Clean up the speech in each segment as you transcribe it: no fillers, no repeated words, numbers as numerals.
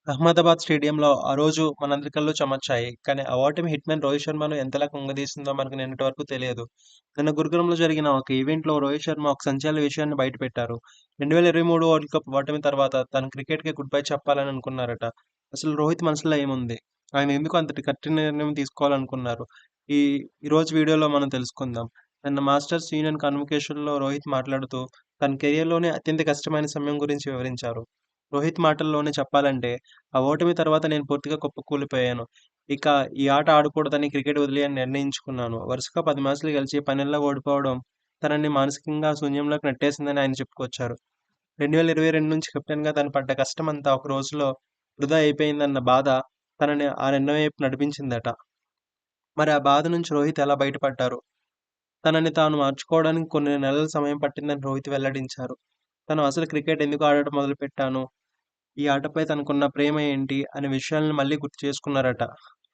అహ్మదాబాద్ స్టేడియంలో ఆ రోజు మనందరి కళ్ళు చెమర్చాయి. కానీ ఆ ఓటమి హిట్‌మ్యాన్ రోహిత్ శర్మను ఎంతలా కుంగదీసిందో మనకు నిన్నటి వరకు తెలియదు. నిన్న గురుగ్రామ్‌లో జరిగిన ఒక ఈవెంట్‌లో రోహిత్ శర్మ ఒక సంచలన విషయాన్ని బయటపెట్టారు. 2023 వరల్డ్ కప్ ఓటమి తర్వాత తను క్రికెట్‌కి గుడ్ బై చెప్పాలని అనుకున్నారట. అసలు రోహిత్ మనసులో ఏముంది? ఆయన ఎందుకు అంతటి కఠిన నిర్ణయం తీసుకోవాలనుకున్నారు? ఈ ఈరోజు వీడియోలో మనం తెలుసుకుందాం. నిన్న మాస్టర్స్ యూనియన్ కన్వొకేషన్‌లో రోహిత్ మాట్లాడుతూ తన కెరియర్‌లోనే అత్యంత కష్టమైన సమయం గురించి వివరించారు. రోహిత్ మాటల్లోనే చెప్పాలంటే ఆ ఓటమి తర్వాత నేను పూర్తిగా కుప్పకూలిపోయాను. ఇక ఈ ఆట ఆడకూడదని క్రికెట్ వదిలేయని నిర్ణయించుకున్నాను. వరుసగా 10 మ్యాచ్‌లు గెలిచి 12లో ఓడిపోవడం తనని మానసికంగా శూన్యంలోకి నెట్టేసిందని ఆయన చెప్పుకొచ్చారు. 2022 నుంచి కెప్టెన్‌గా తను పడ్డ కష్టమంతా ఒక రోజులో వృధా అయిపోయిందన్న బాధ తనని ఆ నిర్ణయం వైపు నడిపించిందట. మరి ఆ బాధ నుంచి రోహిత్ ఎలా బయటపడ్డారు? తనని తాను మార్చుకోవడానికి కొన్ని నెలల సమయం పట్టిందని రోహిత్ వెల్లడించారు. తను అసలు క్రికెట్ ఎందుకు ఆడటం మొదలుపెట్టాను? ఈ ఆటపై తనకున్న ప్రేమ ఏంటి అనే విషయాలను మళ్ళీ గుర్తు చేసుకున్నారట.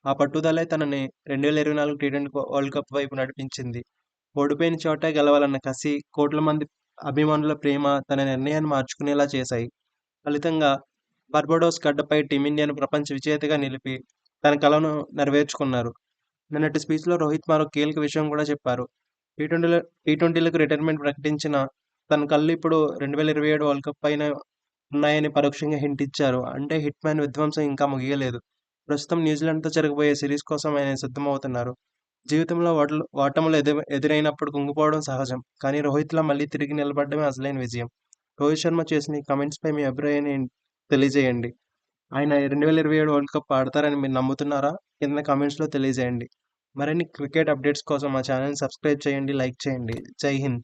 ఆ పట్టుదలే తనని 2024 టీ20 వరల్డ్ కప్ వైపు నడిపించింది. ఓడిపోయిన చోటే గెలవాలన్న కసి, కోట్ల మంది అభిమానుల ప్రేమ తన నిర్ణయాన్ని మార్చుకునేలా చేశాయి. ఫలితంగా బార్బడోస్ గడ్డపై టీమిండియాను ప్రపంచ విజేతగా నిలిపి తన కలను నెరవేర్చుకున్నారు. నిన్నటి స్పీచ్‌లో రోహిత్ మరో కీలక విషయం కూడా చెప్పారు. టీ20లకు రిటైర్మెంట్ ప్రకటించిన తన కళ్ళు ఇప్పుడు 2027 వరల్డ్ కప్ పైనే ఉన్నాయని పరోక్షంగా హింట్ ఇచ్చారు. అంటే హిట్‌మ్యాన్ విధ్వంసం ఇంకా ముగియలేదు. ప్రస్తుతం న్యూజిలాండ్‌తో జరగబోయే సిరీస్ కోసం ఆయన సిద్ధమవుతున్నారు. జీవితంలో ఓటములు ఎదురైనప్పుడు కుంగిపోవడం సహజం. కానీ రోహిత్‌లా మళ్ళీ తిరిగి నిలబడడమే అసలైన విజయం. రోహిత్ శర్మ చేసిన ఈ కామెంట్స్‌పై మీ అభిప్రాయాన్ని తెలియజేయండి. ఆయన 2027 వరల్డ్ కప్ ఆడతారని మీరు నమ్ముతున్నారా? కింద కామెంట్స్‌లో తెలియజేయండి. మరిన్ని క్రికెట్ అప్డేట్స్ కోసం మా ఛానెల్‌ని సబ్స్క్రైబ్ చేయండి, లైక్ చేయండి. జై హింద్.